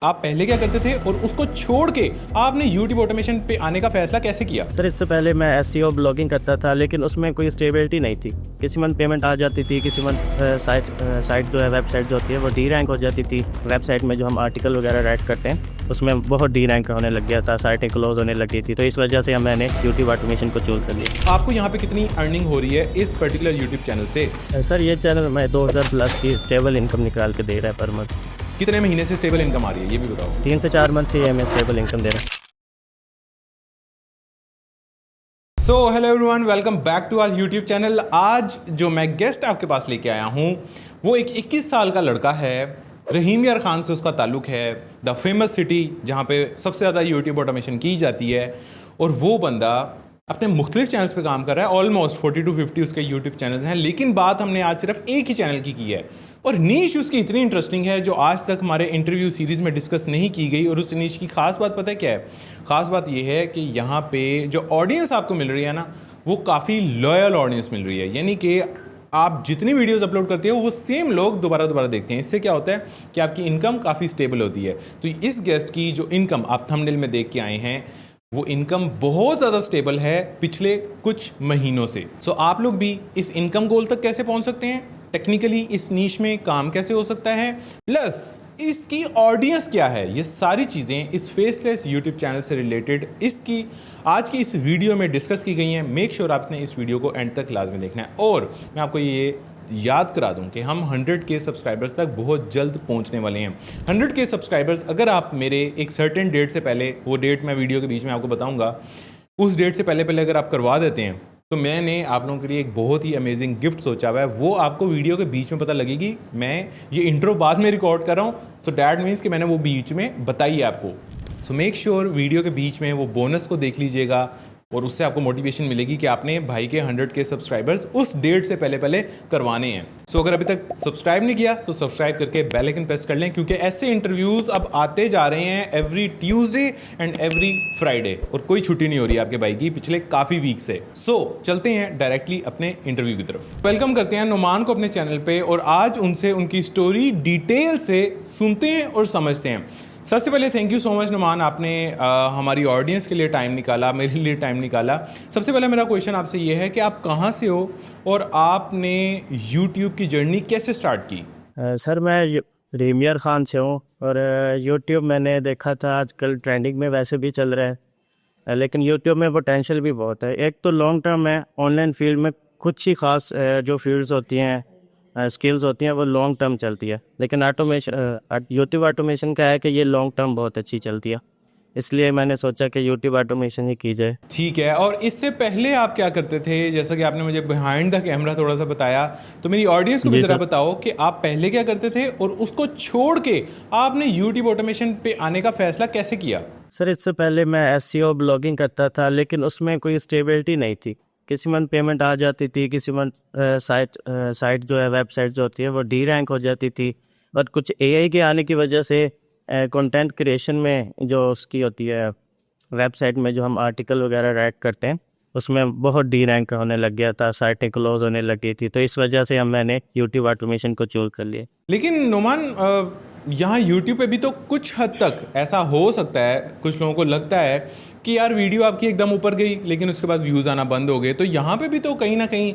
आप पहले क्या करते थे और उसको छोड़ के आपने यूट्यूब ऑटोमेशन पे आने का फैसला कैसे किया? सर इससे पहले मैं एसईओ ब्लॉगिंग करता था, लेकिन उसमें कोई स्टेबिलिटी नहीं थी। किसी मंथ पेमेंट आ जाती थी, किसी मंथ साइट जो है, वेबसाइट जो होती है वो डी रैंक हो जाती थी। वेबसाइट में जो हम आर्टिकल वगैरह राइट करते हैं उसमें बहुत डी रैंक होने लग गया था, साइटें क्लोज होने लगी थी। तो इस वजह से मैंने यूट्यूब ऑटोमेशन को चूज़ कर लिया। आपको यहाँ पे कितनी अर्निंग हो रही है इस पर्टिकुलर यूट्यूब चैनल से? सर ये चैनल मैं 2000 प्लस की स्टेबल इनकम निकाल के दे रहा है पर मंथ। कितने महीने से स्टेबल इनकम आ रही है ये भी बताओ? 3 से 4 मंथ से ये हमें स्टेबल इनकम दे रहा है। So hello everyone, welcome back to our YouTube channel. आज जो मैं गेस्ट आपके पास लेके आया हूँ वो एक 21 साल का लड़का है। रहीम यार खान से उसका ताल्लुक है, द फेमस सिटी जहाँ पे सबसे ज़्यादा यूट्यूब ऑटोमेशन की जाती है। और वो बंदा अपने मुख्तलिफ चैनल्स पे काम कर रहा है। ऑलमोस्ट 40 to 50 उसके यूट्यूब चैनल्स हैं, लेकिन बात हमने आज सिर्फ एक ही चैनल की है। और नीश उसकी इतनी इंटरेस्टिंग है जो आज तक हमारे इंटरव्यू सीरीज़ में डिस्कस नहीं की गई। और उस नीश की ख़ास बात पता है क्या है? ख़ास बात यह है कि यहाँ पे जो ऑडियंस आपको मिल रही है ना, वो काफ़ी लॉयल ऑडियंस मिल रही है। यानी कि आप जितनी वीडियोस अपलोड करते हो वो सेम लोग दोबारा देखते हैं। इससे क्या होता है कि आपकी इनकम काफ़ी स्टेबल होती है। तो इस गेस्ट की जो इनकम आप थंबनेल में देख के आए हैं, वो इनकम बहुत ज़्यादा स्टेबल है पिछले कुछ महीनों से। सो आप लोग भी इस इनकम गोल तक कैसे पहुंच सकते हैं, टेक्निकली इस नीश में काम कैसे हो सकता है, प्लस इसकी ऑडियंस क्या है, ये सारी चीज़ें इस फेसलेस यूट्यूब चैनल से रिलेटेड इसकी आज की इस वीडियो में डिस्कस की गई हैं। मेक श्योर आपने इस वीडियो को एंड तक लाजमी देखना है। और मैं आपको ये याद करा दूं कि हम 100K सब्सक्राइबर्स तक बहुत जल्द पहुंचने वाले हैं। 100K सब्सक्राइबर्स अगर आप मेरे एक सर्टेन डेट से पहले, वो डेट मैं वीडियो के बीच में आपको बताऊंगा, उस डेट से पहले अगर आप करवा देते हैं तो मैंने आप लोगों के लिए एक बहुत ही अमेजिंग गिफ्ट सोचा हुआ है। वो आपको वीडियो के बीच में पता लगेगी। मैं ये इंट्रो बाद में रिकॉर्ड कर रहा हूँ, सो डैट मीन्स कि मैंने वो बीच में बताई है आपको। सो मेक श्योर वीडियो के बीच में वो बोनस को देख लीजिएगा और उससे आपको मोटिवेशन मिलेगी कि आपने भाई के 100K सब्सक्राइबर्स उस डेट से पहले करवाने हैं। सो अगर अभी तक सब्सक्राइब नहीं किया तो सब्सक्राइब करके बेल आइकन प्रेस कर लें, क्योंकि ऐसे इंटरव्यूज़ अब आते जा रहे हैं every Tuesday and every Friday, और कोई छुट्टी नहीं हो रही आपके भाई की पिछले काफ़ी वीक से। सो चलते हैं डायरेक्टली अपने इंटरव्यू की तरफ। वेलकम करते हैं नुमान को अपने चैनल पे, और आज उनसे उनकी स्टोरी डिटेल से सुनते हैं और समझते हैं। सबसे पहले thank you so much Numan, आपने हमारी ऑडियंस के लिए टाइम निकाला, मेरे लिए टाइम निकाला। सबसे पहले मेरा क्वेश्चन आपसे ये है कि आप कहाँ से हो और आपने यूट्यूब की जर्नी कैसे स्टार्ट की? सर मैं रहीम यार खान से हूँ, और यूट्यूब मैंने देखा था आजकल ट्रेंडिंग में वैसे भी चल रहा है, लेकिन यूट्यूब में पोटेंशियल भी बहुत है। एक तो लॉन्ग टर्म है, ऑनलाइन फील्ड में कुछ ही खास जो फील्ड्स होती हैं, स्किल्स होती हैं, वो लॉन्ग टर्म चलती है। लेकिन ऑटोमेशन, यूट्यूब ऑटोमेशन का है कि ये लॉन्ग टर्म बहुत अच्छी चलती है, इसलिए मैंने सोचा कि यूट्यूब ऑटोमेशन ही की जाए। ठीक है, और इससे पहले आप क्या करते थे? जैसा कि आपने मुझे बिहाइंड द कैमरा थोड़ा सा बताया, तो मेरी ऑडियंस को भी ज़रा बताओ कि आप पहले क्या करते थे और उसको छोड़ के आपने यूट्यूब ऑटोमेशन पे आने का फैसला कैसे किया? सर इससे पहले मैं एसईओ ब्लॉगिंग करता था, लेकिन उसमें कोई स्टेबिलिटी नहीं थी। किसी मंथ पेमेंट आ जाती थी, किसी मंथ साइट जो है, वेबसाइट जो होती है वो डी रैंक हो जाती थी। और कुछ एआई के आने की वजह से कंटेंट क्रिएशन में जो उसकी होती है, वेबसाइट में जो हम आर्टिकल वगैरह राइट करते हैं उसमें बहुत डी रैंक होने लग गया था, साइटें क्लोज होने लगी थी। तो इस वजह से मैंने यूट्यूब ऑटोमेशन को चूज़ कर लिया। लेकिन नुमान, यहाँ यूट्यूब पे भी तो कुछ हद तक ऐसा हो सकता है, कुछ लोगों को लगता है कि यार वीडियो आपकी एकदम ऊपर गई लेकिन उसके बाद व्यूज़ आना बंद हो गए, तो यहाँ पे भी तो कहीं ना कहीं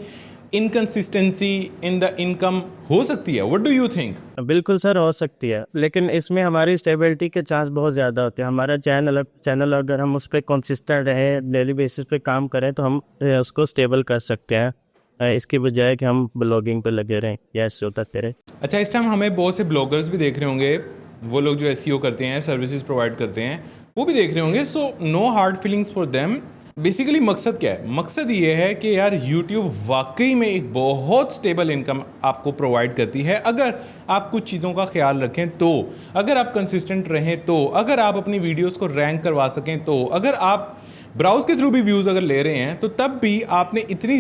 इनकन्सिस्टेंसी इन द इनकम हो सकती है। What do you think? बिल्कुल सर, हो सकती है, लेकिन इसमें हमारी स्टेबिलिटी के चांस बहुत ज़्यादा होते हैं। हमारा चैनल अगर हम उस पर कंसिस्टेंट रहें, डेली बेसिस पे काम करें, तो हम उसको स्टेबल कर सकते हैं, इसकी बजाय कि हम ब्लॉगिंग पे लगे रहें या एसईओ तक करें। अच्छा, इस टाइम हमें बहुत से ब्लॉगर्स भी देख रहे होंगे, वो लोग जो एसईओ करते हैं, सर्विसेज प्रोवाइड करते हैं, वो भी देख रहे होंगे। So no hard feelings for them. Basically मकसद क्या है? मकसद ये है कि यार यूट्यूब वाकई में एक बहुत स्टेबल इनकम आपको प्रोवाइड करती है अगर आप कुछ चीज़ों का ख्याल रखें तो, अगर आप कंसिस्टेंट रहें तो, अगर आप अपनी वीडियोस को रैंक करवा सकें तो, अगर आप ब्राउज के थ्रू भी व्यूज़ अगर ले रहे हैं तो तब भी आपने इतनी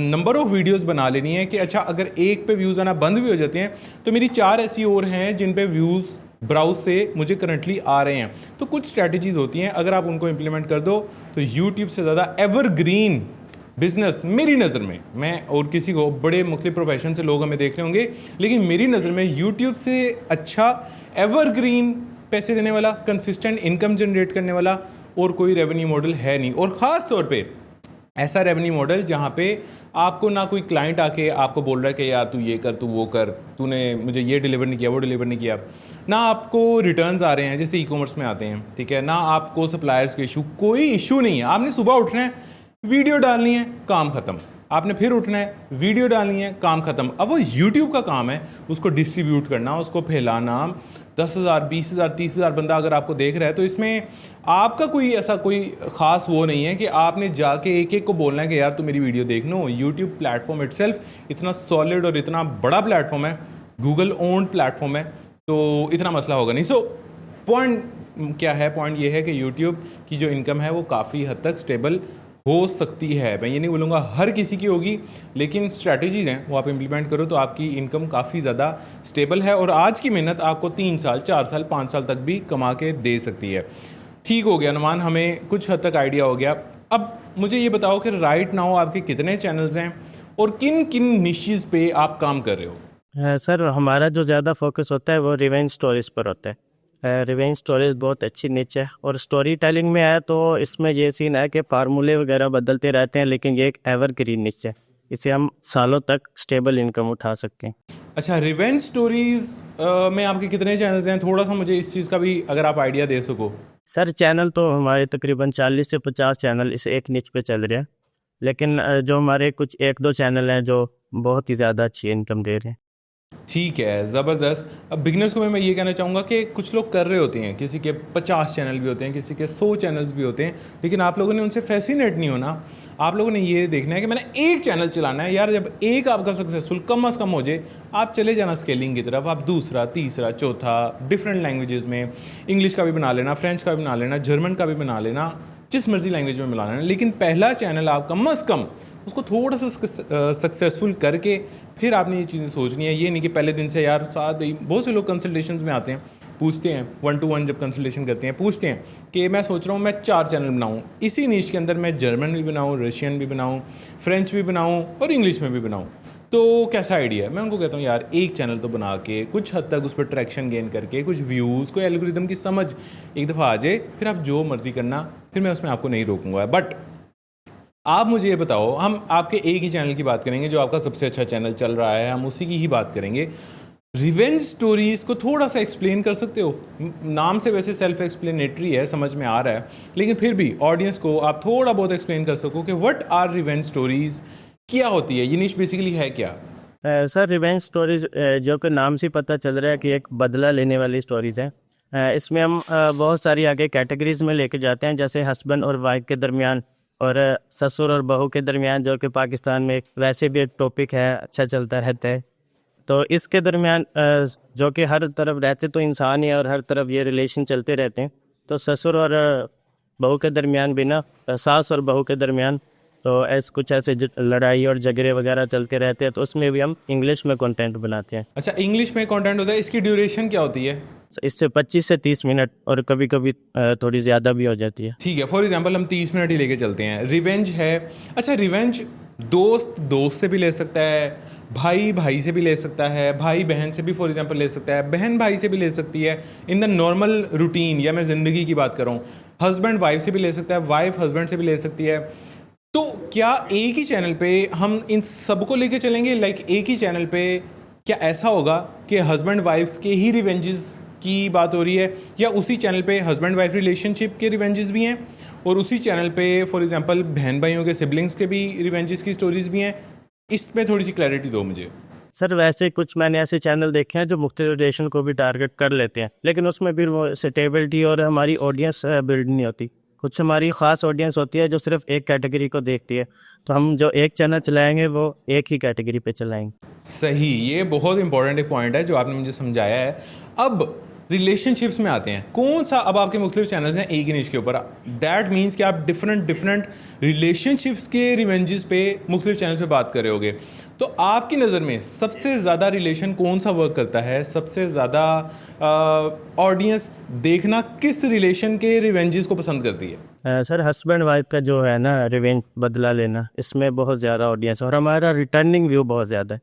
नंबर ऑफ वीडियोस बना लेनी है कि अच्छा, अगर एक पे व्यूज़ आना बंद भी हो जाते हैं तो मेरी 4 ऐसी और हैं जिन पे व्यूज़ ब्राउज से मुझे करंटली आ रहे हैं। तो कुछ स्ट्रैटेजीज़ होती हैं, अगर आप उनको इम्प्लीमेंट कर दो तो यूट्यूब से ज़्यादा एवरग्रीन बिजनेस मेरी नज़र में, मैं और किसी को, बड़े मुख्तलिफ प्रोफेशन से लोग हमें देख रहे होंगे, लेकिन मेरी नज़र में यूट्यूब से अच्छा एवरग्रीन पैसे देने वाला, कंसिस्टेंट इनकम जनरेट करने वाला और कोई रेवेन्यू मॉडल है नहीं। और ख़ास तौर पे ऐसा रेवेन्यू मॉडल जहाँ पे आपको ना कोई क्लाइंट आके आपको बोल रहा है कि यार तू ये कर, तू वो कर, तूने मुझे ये डिलीवर नहीं किया, वो डिलीवर नहीं किया, ना आपको रिटर्न्स आ रहे हैं जैसे ई कॉमर्स में आते हैं, ठीक है, ना आपको सप्लायर्स के इशू, कोई इशू नहीं है। आपने सुबह उठना है, वीडियो डालनी है, काम ख़त्म। आपने फिर उठना है, वीडियो डालनी है, काम ख़त्म। अब वो यूट्यूब का काम है उसको डिस्ट्रीब्यूट करना, उसको फैलाना। 10,000, 20,000, 30,000 बंदा अगर आपको देख रहा है तो इसमें आपका कोई ऐसा कोई ख़ास वो नहीं है कि आपने जाके एक एक को बोलना है कि यार तू मेरी वीडियो देख लो। यूट्यूब प्लेटफॉर्म इट्सेल्फ इतना सॉलिड और इतना बड़ा प्लेटफॉर्म है, गूगल ओन्ड प्लेटफॉर्म है, तो इतना मसला होगा नहीं। सो पॉइंट क्या है? पॉइंट ये है कि यूट्यूब की जो इनकम है वो काफ़ी हद तक स्टेबल हो सकती है। मैं ये नहीं बोलूँगा हर किसी की होगी, लेकिन स्ट्रैटेजीज़ हैं वो आप इम्प्लीमेंट करो तो आपकी इनकम काफ़ी ज़्यादा स्टेबल है और आज की मेहनत आपको 3 साल, 4 साल, 5 साल तक भी कमा के दे सकती है। ठीक हो गया नुमान, हमें कुछ हद तक आइडिया हो गया। अब मुझे ये बताओ कि राइट नाउ आपके कितने चैनल्स हैं और किन किन निशेज़ पे आप काम कर रहे हो? सर हमारा जो ज़्यादा फोकस होता है वो रिवेंज स्टोरीज पर होता है। रिवेंज स्टोरीज बहुत अच्छी निच है और स्टोरी टेलिंग में है तो इसमें ये सीन है कि फार्मूले वगैरह बदलते रहते हैं, लेकिन ये एक एवरग्रीन निच है, इसे हम सालों तक स्टेबल इनकम उठा सकते हैं। अच्छा, रिवेंज स्टोरीज़ में आपके कितने चैनल्स हैं? थोड़ा सा मुझे इस चीज़ का भी अगर आप आइडिया दे सको। सर चैनल तो हमारे तकरीबन 40 से 50 चैनल इस एक निच पे चल रहे हैं, लेकिन जो हमारे कुछ 1-2 चैनल हैं जो बहुत ही ज़्यादा अच्छी इनकम दे रहे हैं। ठीक है, ज़बरदस्त। अब बिगनर्स को मैं ये कहना चाहूँगा कि कुछ लोग कर रहे होते हैं, किसी के 50 चैनल भी होते हैं, किसी के 100 चैनल्स भी होते हैं, लेकिन आप लोगों ने उनसे फैसिनेट नहीं होना। आप लोगों ने ये देखना है कि मैंने एक चैनल चलाना है यार। जब एक आपका सक्सेसफुल कम अज़ कम हो जाए, आप चले जाना स्केलिंग की तरफ। आप दूसरा, तीसरा, चौथा डिफरेंट लैंग्वेजेस में, इंग्लिश का भी बना लेना, फ्रेंच का भी बना लेना, जर्मन का भी बना लेना, जिस मर्जी लैंग्वेज में मिला लेना, लेकिन पहला चैनल आप कम अज़ कम उसको थोड़ा सा सक्सेसफुल करके फिर आपने ये चीज़ें सोचनी है। ये नहीं कि पहले दिन से यार साथ ही बहुत से लोग कंसल्टेशंस में आते हैं, पूछते हैं 1-to-1 जब कंसल्टेशन करते हैं, पूछते हैं कि मैं सोच रहा हूँ मैं 4 चैनल बनाऊँ, इसी नीश के अंदर मैं जर्मन भी बनाऊँ, रशियन भी बनाऊँ, फ्रेंच भी बनाऊँ और इंग्लिश में भी बनाऊँ, तो कैसा आइडिया है? मैं उनको कहता हूँ यार एक चैनल तो बना के कुछ हद तक उस पर ट्रैक्शन गेन करके, कुछ व्यूज़, कोई एल्गोरिदम की समझ एक दफ़ा आ जाए, फिर आप जो मर्ज़ी करना, फिर मैं उसमें आपको नहीं रोकूंगा। बट आप मुझे ये बताओ, हम आपके एक ही चैनल की बात करेंगे जो आपका सबसे अच्छा चैनल चल रहा है, हम उसी की ही बात करेंगे। रिवेंज स्टोरीज़ को थोड़ा सा एक्सप्लेन कर सकते हो? नाम से वैसे सेल्फ एक्सप्लेनेटरी है, समझ में आ रहा है, लेकिन फिर भी ऑडियंस को आप थोड़ा बहुत एक्सप्लेन कर सको कि व्हाट आर रिवेंज स्टोरीज़, क्या होती है ये निश, बेसिकली है क्या? सर रिवेंज स्टोरीज जो कि नाम से पता चल रहा है कि एक बदला लेने वाली स्टोरीज हैं। इसमें हम बहुत सारी आगे कैटेगरीज में लेके जाते हैं, जैसे हस्बैंड और वाइफ के दरमियान और ससुर और बहू के दरमियान, जो कि पाकिस्तान में वैसे भी एक टॉपिक है, अच्छा चलता रहता है। तो इसके दरमियान जो कि हर तरफ रहते तो इंसान ही है और हर तरफ ये रिलेशन चलते रहते हैं। तो ससुर और बहू के दरमियान भी ना, सास और बहू के दरमियान तो ऐसे कुछ ऐसे लड़ाई और झगड़े वगैरह चलते रहते हैं, तो उसमें भी हम इंग्लिश में कंटेंट बनाते हैं। अच्छा, इंग्लिश में कंटेंट होता है, इसकी ड्यूरेशन क्या होती है? इससे 25 से 30 मिनट और कभी कभी थोड़ी ज़्यादा भी हो जाती है। ठीक है, फॉर एग्जांपल हम 30 मिनट ही लेके चलते हैं। रिवेंज है, अच्छा रिवेंज दोस्त दोस्त से भी ले सकता है, भाई भाई से भी ले सकता है, भाई बहन से भी फॉर एग्जांपल ले सकता है, बहन भाई से भी ले सकती है इन द नॉर्मल रूटीन, या मैं ज़िंदगी की बात कर रहा हूँ। हस्बैंड वाइफ से भी ले सकता है, वाइफ हस्बैंड से भी ले सकती है। तो क्या एक ही चैनल पे हम इन सबको लेके चलेंगे? लाइक एक ही चैनल पे क्या ऐसा होगा कि हस्बैंड वाइफ्स के ही रिवेंजेस की बात हो रही है, या उसी चैनल पे हस्बैंड वाइफ रिलेशनशिप के रिवेंजेस भी हैं और उसी चैनल पे फॉर एग्जांपल बहन भाइयों के सिबलिंग्स के भी रिवेंजेस की स्टोरीज भी हैं? इसमें थोड़ी सी क्लैरिटी दो मुझे। सर वैसे कुछ मैंने ऐसे चैनल देखे हैं जो मुख्तलिफ रिलेशन को भी टारगेट कर लेते हैं, लेकिन उसमें फिर वो स्टेबिलिटी और हमारी ऑडियंस बिल्ड नहीं होती। कुछ हमारी ख़ास ऑडियंस होती है जो सिर्फ एक कैटेगरी को देखती है, तो हम जो एक चैनल चलाएंगे वो एक ही कैटेगरी पे चलाएंगे। सही, ये बहुत इंपॉर्टेंट एक पॉइंट है जो आपने मुझे समझाया है। अब रिलेशनशिप्स में आते हैं, कौन सा, अब आपके मुख्तलिफ चैनल्स हैं एक ही निश के ऊपर, डैट मीन्स कि आप डिफरेंट रिलेशनशिप्स के रिवेंजेस पे मुख्तलिफ चैनल पे बात कर रहे होगे। तो आपकी नज़र में सबसे ज़्यादा रिलेशन कौन सा वर्क करता है? सबसे ज़्यादा ऑडियंस देखना किस रिलेशन के रिवेंजेस को पसंद करती है? सर हस्बैंड वाइफ का जो है ना रिवेंज, बदला लेना, इसमें बहुत ज़्यादा ऑडियंस और हमारा रिटर्निंग व्यू बहुत ज़्यादा है।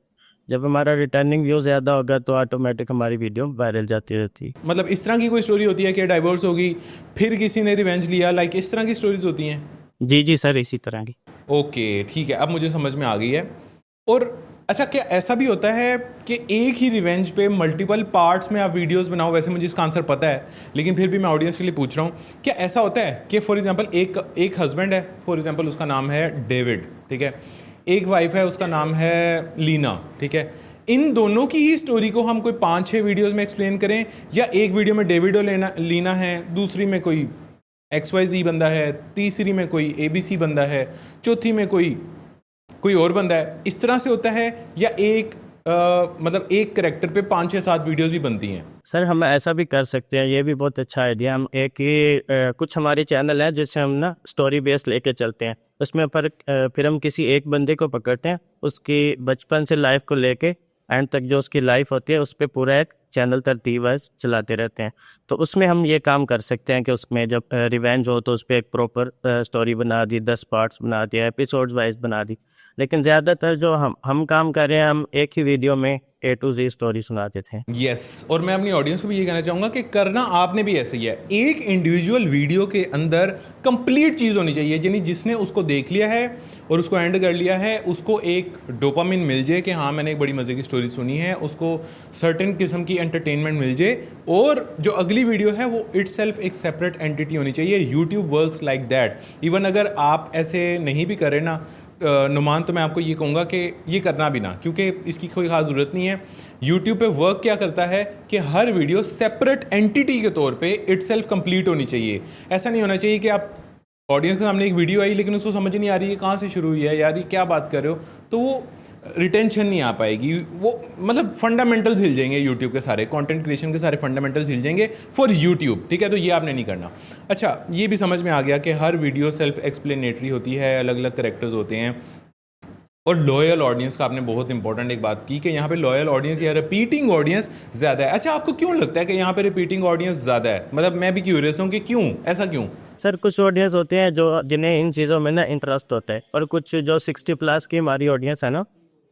जब हमारा रिटर्निंग व्यू ज़्यादा होगा तो ऑटोमेटिक हमारी वीडियो वायरल जाती रहती है। मतलब इस तरह की कोई स्टोरी होती है कि डाइवोर्स होगी फिर किसी ने रिवेंज लिया, लाइक इस तरह की स्टोरीज होती हैं? जी जी सर, इसी तरह की। ओके ठीक है, अब मुझे समझ में आ गई है। और अच्छा, क्या ऐसा भी होता है कि एक ही रिवेंज पे मल्टीपल पार्ट्स में आप वीडियोस बनाओ? वैसे मुझे इसका आंसर पता है, लेकिन फिर भी मैं ऑडियंस के लिए पूछ रहा हूँ, क्या ऐसा होता है कि फॉर एग्जांपल एक हस्बैंड है, फॉर एग्जांपल उसका नाम है डेविड, ठीक है, एक वाइफ है उसका नाम है लीना, ठीक है, इन दोनों की ही स्टोरी को हम कोई 5-6 वीडियोज़ में एक्सप्लेन करें, या एक वीडियो में डेविड और लीना है, दूसरी में कोई XYZ बंदा है, तीसरी में कोई ABC बंदा है, चौथी में कोई और बंदा है, इस तरह से होता है? या मतलब एक करेक्टर पे 5-6-7 वीडियोस भी बनती हैं? सर हम ऐसा भी कर सकते हैं, ये भी बहुत अच्छा आइडिया। हम एक ही कुछ हमारे चैनल है जिससे हम ना स्टोरी बेस लेके चलते हैं, उसमें फिर हम किसी एक बंदे को पकड़ते हैं, उसकी बचपन से लाइफ को लेके एंड तक जो उसकी लाइफ होती है उस पर पूरा एक चैनल तरतीब वाइज चलाते रहते हैं। तो उसमें हम ये काम कर सकते हैं कि उसमें जब रिवेंज हो तो उस पर एक प्रॉपर स्टोरी बना दी, 10 पार्ट्स बना दिया, एपिसोड्स वाइज बना दी। लेकिन ज़्यादातर जो हम काम कर रहे हैं, हम एक ही वीडियो में A to Z स्टोरी सुनाते थे। यस, और मैं अपनी ऑडियंस को भी ये कहना चाहूँगा कि करना आपने भी ऐसे ही है। एक इंडिविजुअल वीडियो के अंदर कंप्लीट चीज़ होनी चाहिए, यानी जिसने उसको देख लिया है और उसको एंड कर लिया है, उसको एक डोपामिन मिल जाए कि हाँ मैंने एक बड़ी मज़े की स्टोरी सुनी है, उसको सर्टेन किस्म की एंटरटेनमेंट मिल जाए, और जो अगली वीडियो है वो इटसेल्फ एक सेपरेट एंटिटी होनी चाहिए। YouTube works like that. Even अगर आप ऐसे नहीं भी करें ना नुमान, तो मैं आपको ये कहूँगा कि ये करना भी ना, क्योंकि इसकी कोई ख़ास ज़रूरत नहीं है। यूट्यूब पे वर्क क्या करता है कि हर वीडियो सेपरेट एंटिटी के तौर पे इटसेल्फ कंप्लीट होनी चाहिए। ऐसा नहीं होना चाहिए कि आप ऑडियंस के सामने एक वीडियो आई लेकिन उसको समझ नहीं आ रही है कहाँ से शुरू हुई है, यार ये क्या बात कर रहे हो, तो वो रिटेंशन नहीं आ पाएगी। वो मतलब फंडामेंटल्स हिल जाएंगे, यूट्यूब के सारे कंटेंट क्रिएशन के सारे फंडामेंटल्स हिल जाएंगे फॉर यूट्यूब, ठीक है, तो ये आपने नहीं करना। अच्छा, ये भी समझ में आ गया कि हर वीडियो सेल्फ एक्सप्लेनेटरी होती है, अलग अलग करेक्टर्स होते हैं, और लॉयल ऑडियंस का आपने बहुत इंपॉर्टेंट एक बात की कि यहाँ पे लॉयल ऑडियंस या रिपीटिंग ऑडियंस ज़्यादा है। अच्छा, आपको क्यों लगता है कि यहाँ पे रिपीटिंग ऑडियंस ज़्यादा है? मतलब मैं भी क्यूरियस हूँ कि क्यों, ऐसा क्यों? सर कुछ ऑडियंस होते हैं जो जिन्हें इन चीज़ों में ना इंटरेस्ट होता है, और कुछ जो 60+ की हमारी ऑडियंस है ना,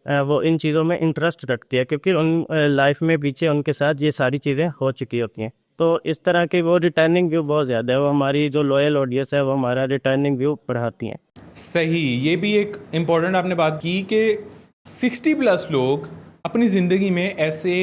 वो इन चीज़ों में इंटरेस्ट रखती है, क्योंकि उन लाइफ में पीछे उनके साथ ये सारी चीज़ें हो चुकी होती हैं। तो इस तरह के वो रिटर्निंग व्यू बहुत ज़्यादा है, वो हमारी जो लॉयल ऑडियंस है वो हमारा रिटर्निंग व्यू बढ़ाती हैं। सही, ये भी एक इम्पॉर्टेंट आपने बात की कि 60+ लोग अपनी ज़िंदगी में ऐसे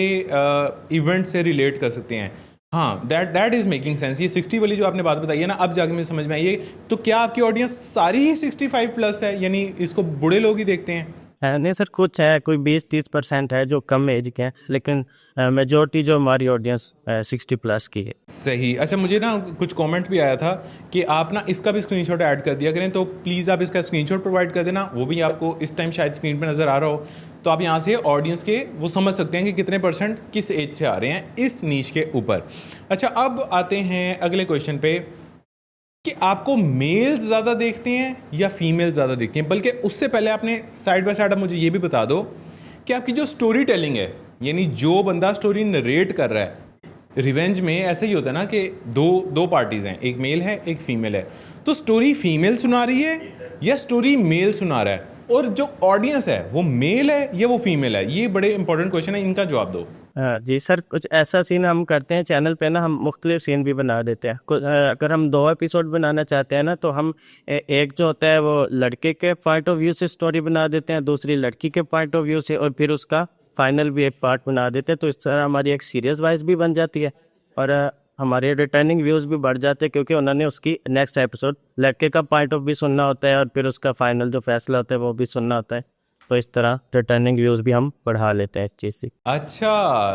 इवेंट से रिलेट कर सकते हैं। हाँ, दैट इज़ मेकिंग सेंस। ये 60 वाली जो आपने बात बताई है ना, अब जाके मुझे समझ में आई है। तो क्या आपकी ऑडियंस सारी ही 65+ है, यानी इसको बूढ़े लोग ही देखते हैं? नहीं सर, कुछ है, कोई 20-30% है जो कम एज के हैं, लेकिन मेजोरिटी जो हमारी ऑडियंस 60+ की है। सही। अच्छा, मुझे ना कुछ कमेंट भी आया था कि आप ना इसका भी स्क्रीनशॉट ऐड कर दिया करें, तो प्लीज़ आप इसका स्क्रीनशॉट प्रोवाइड कर देना। वो भी आपको इस टाइम शायद स्क्रीन पे नज़र आ रहा हो, तो आप यहाँ से ऑडियंस के वो समझ सकते हैं कि कितने % किस एज से आ रहे हैं इस नीश के ऊपर। अच्छा, अब आते हैं अगले क्वेश्चन पे कि आपको मेल्स ज़्यादा देखते हैं या फीमेल ज़्यादा देखती हैं। बल्कि उससे पहले आपने साइड बाय साइड अब मुझे ये भी बता दो कि आपकी जो स्टोरी टेलिंग है, यानी जो बंदा स्टोरी नरेट कर रहा है, रिवेंज में ऐसा ही होता है ना कि दो पार्टीज़ हैं, एक मेल है एक फीमेल है, तो स्टोरी फीमेल सुना रही है या स्टोरी मेल सुना रहा है, और जो ऑडियंस है वो मेल है या वो फीमेल है? ये बड़े इंपॉर्टेंट क्वेश्चन है, इनका जवाब दो। जी सर, कुछ ऐसा सीन हम करते हैं चैनल पे ना, हम मुख्तलिफ सीन भी बना देते हैं। अगर हम 2 एपिसोड बनाना चाहते हैं ना, तो हम एक जो होता है वो लड़के के पॉइंट ऑफ व्यू से स्टोरी बना देते हैं, दूसरी लड़की के पॉइंट ऑफ व्यू से, और फिर उसका फाइनल भी एक पार्ट बना देते हैं। तो इस तरह हमारी एक सीरीज वाइज भी बन जाती है, और हमारे रिटर्निंग व्यूज़ भी बढ़ जाते हैं, क्योंकि उन्होंने उसकी नेक्स्ट एपिसोड लड़के का पॉइंट ऑफ व्यू सुनना होता है, और फिर उसका फाइनल जो फैसला होता है वो भी सुनना होता है। तो इस तरह रिटर्निंग व्यूज़ भी हम बढ़ा लेते हैं इस चीज़ से। अच्छा,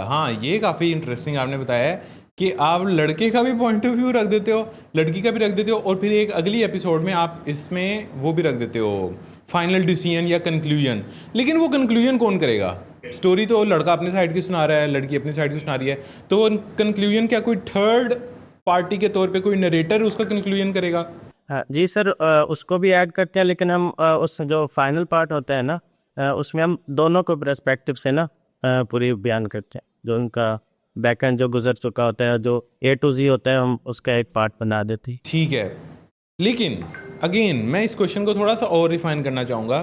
हाँ, ये काफ़ी इंटरेस्टिंग आपने बताया है कि आप लड़के का भी पॉइंट ऑफ व्यू रख देते हो, लड़की का भी रख देते हो, और फिर एक अगली एपिसोड में आप इसमें वो भी रख देते हो, फाइनल डिसीजन या कंक्लूजन। लेकिन वो कंक्लूजन कौन करेगा? स्टोरी तो लड़का अपनी साइड की सुना रहा है, लड़की अपनी साइड की सुना रही है, तो वो कंक्लूजन क्या कोई थर्ड पार्टी के तौर पे कोई नरेटर उसका कंक्लूजन करेगा? हाँ जी सर, उसको भी ऐड करते हैं, लेकिन हम उस जो फाइनल पार्ट होता है ना, उसमें हम दोनों को पर्सपेक्टिव से ना पूरी बयान करते हैं, जो उनका बैकएंड जो गुजर चुका होता है, जो A to Z होता है, हम उसका एक पार्ट बना देते हैं। ठीक है, लेकिन अगेन मैं इस क्वेश्चन को थोड़ा सा और रिफाइन करना चाहूँगा।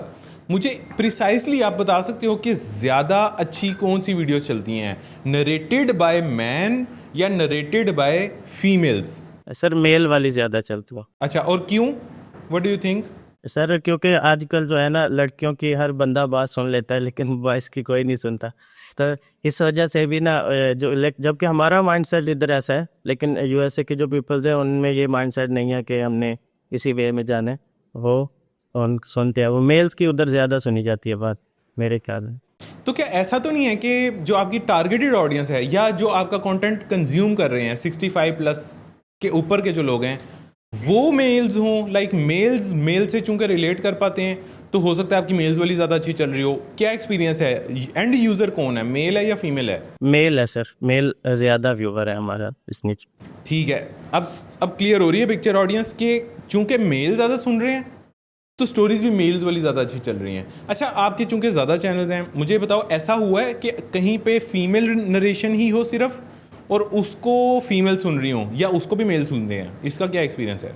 मुझे प्रिसाइसली आप बता सकते हो कि ज़्यादा अच्छी कौन सी वीडियोस चलती हैं, नरेटेड बाय मैन या narrated by females? Sir male वाली ज़्यादा चलती है। अच्छा, और क्यों? What do you think? Sir क्योंकि आजकल जो है ना, लड़कियों की हर बंदा बात सुन लेता है लेकिन बॉयज़ की कोई नहीं सुनता। तो इस वजह से भी ना जबकि हमारा माइंडसेट इधर ऐसा है, लेकिन यूएसए के जो पीपल्स हैं उनमें ये माइंडसेट नहीं है कि हमने इसी वे में जाना है। वो उन सुनते हैं, वो मेल्स की उधर ज़्यादा सुनी जाती है बात मेरे ख्याल में। तो क्या ऐसा तो नहीं है कि जो आपकी टारगेटेड ऑडियंस है या जो आपका कंटेंट कंज्यूम कर रहे हैं 65 प्लस के ऊपर के जो लोग हैं वो मेल्स हों? लाइक मेल्स मेल से चूंकि रिलेट कर पाते हैं तो हो सकता है आपकी मेल्स वाली ज़्यादा अच्छी चल रही हो। क्या एक्सपीरियंस है? एंड यूज़र कौन है, मेल है या फीमेल है? मेल है सर, मेल ज़्यादा व्यूवर है हमारा इस नीचे। ठीक है, अब क्लियर हो रही है पिक्चर ऑडियंस के, चूंकि मेल ज़्यादा सुन रहे हैं तो स्टोरीज भी मेल्स वाली ज़्यादा अच्छी चल रही हैं। अच्छा, आपके चूंकि ज़्यादा चैनल्स हैं, मुझे बताओ ऐसा हुआ है कि कहीं पे फीमेल नरेशन ही हो सिर्फ और उसको फीमेल सुन रही हो या उसको भी मेल सुनते हैं? इसका क्या एक्सपीरियंस है?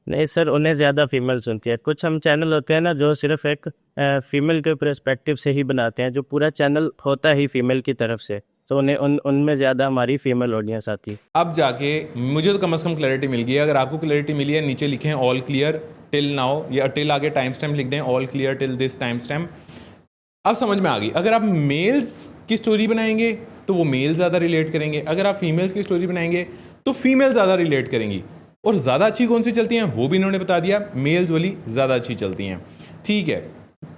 नहीं सर, उन्हें ज़्यादा फीमेल सुनती है। कुछ हम चैनल होते हैं ना जो सिर्फ एक फीमेल के पर्सपेक्टिव से ही बनाते हैं, जो पूरा चैनल होता ही फीमेल की तरफ से, तो उनमें ज़्यादा हमारी फीमेल ऑडियंस आती है। अब जाके मुझे तो कम से कम क्लैरिटी मिल गई है। अगर आपको क्लैरिटी मिली है, नीचे लिखें ऑल क्लियर टिल नाउ या टिल आगे टाइम स्टैम्प लिख दें, all clear till this time stamp. अब समझ में आ गई। अगर आप मेल्स की स्टोरी बनाएंगे तो वो मेल ज़्यादा रिलेट करेंगे, अगर आप फीमेल्स की स्टोरी बनाएंगे तो फीमेल ज़्यादा रिलेट करेंगी। और ज़्यादा अच्छी कौन सी चलती हैं वो भी इन्होंने बता दिया, मेल्स वाली ज़्यादा अच्छी चलती हैं। ठीक है,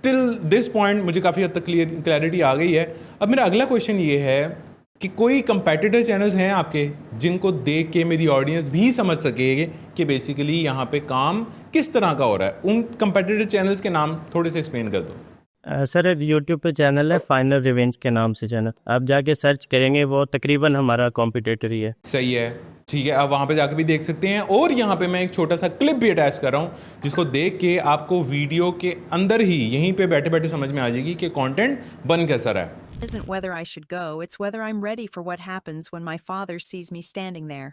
टिल दिस पॉइंट मुझे काफ़ी हद तक क्लैरिटी आ गई है। अब मेरा अगला क्वेश्चन ये है कि कोई कंपेटिटर चैनल्स हैं आपके जिनको देख के मेरी ऑडियंस भी समझ सके कि बेसिकली यहाँ पे काम किस तरह का हो रहा है? उन कंपेटिटर चैनल्स के नाम थोड़े से एक्सप्लेन कर दो। सर यूट्यूब पे चैनल है फाइनल रिवेंज के नाम से चैनल, आप जाके सर्च करेंगे, वो तकरीबन हमारा कॉम्पिटिटर ही है। सही है, ठीक है, आप वहाँ पे जाके भी देख सकते हैं। और यहाँ पे मैं एक छोटा सा क्लिप भी अटैच कर रहा हूँ जिसको देख के आपको वीडियो के अंदर ही यहीं पे बैठे बैठे समझ में आ जाएगी कि कंटेंट बन कैसा रहा है। Isn't whether I should go, it's whether I'm ready for what happens when my father sees me standing there.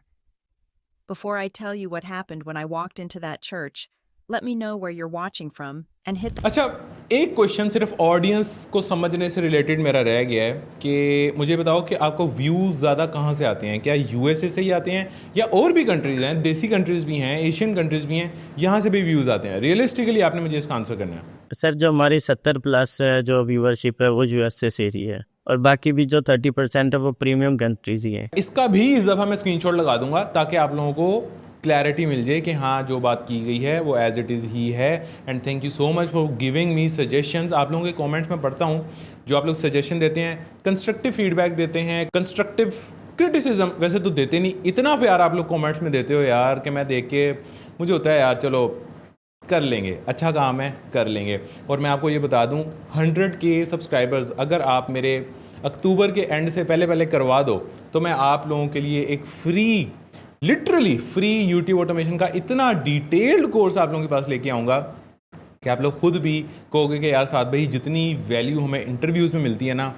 Before I tell you what happened when I walked into that church, let me know where you're watching from and hit the अच्छा, एक question सिर्फ audience को समझने से related मेरा रह गया है कि मुझे बताओ कि आपको व्यूज़ ज़्यादा कहाँ से आते हैं? क्या यूएसए से ही आते हैं या और भी कंट्रीज़ हैं, देसी कंट्रीज़ भी हैं, एशियन कंट्रीज़ भी हैं, यहाँ से भी व्यूज़ आते हैं? रियलिस्टिकली आपने मुझे इसका आंसर करना है। सर जो हमारी 70 प्लस जो व्यूअरशिप है वो यूएसए से ही है, और बाकी भी जो 30% है वो प्रीमियम कंट्रीज ही है। इसका भी इस दफ़ा मैं स्क्रीनशॉट लगा दूंगा ताकि आप लोगों को क्लैरिटी मिल जाए कि हाँ जो बात की गई है वो एज इट इज़ ही है। And thank you so much for giving me suggestions. आप लोगों के कमेंट्स में पढ़ता हूँ जो आप लोग सजेशन देते हैं, कंस्ट्रक्टिव फीडबैक देते हैं, कंस्ट्रक्टिव क्रिटिसिज्म वैसे तो देते नहीं, इतना प्यार आप लोग कमेंट्स में देते हो यार कि मैं देख के मुझे होता है यार चलो कर लेंगे, अच्छा काम है कर लेंगे। और मैं आपको ये बता दूँ 100K सब्सक्राइबर्स अगर आप मेरे अक्टूबर के एंड से पहले पहले करवा दो तो मैं आप लोगों के लिए एक free, literally free YouTube automation का इतना डिटेल्ड कोर्स आप लोगों के पास लेके आऊँगा कि आप लोग खुद भी कहोगे कि यार साथ भाई जितनी वैल्यू हमें इंटरव्यूज़ में मिलती है ना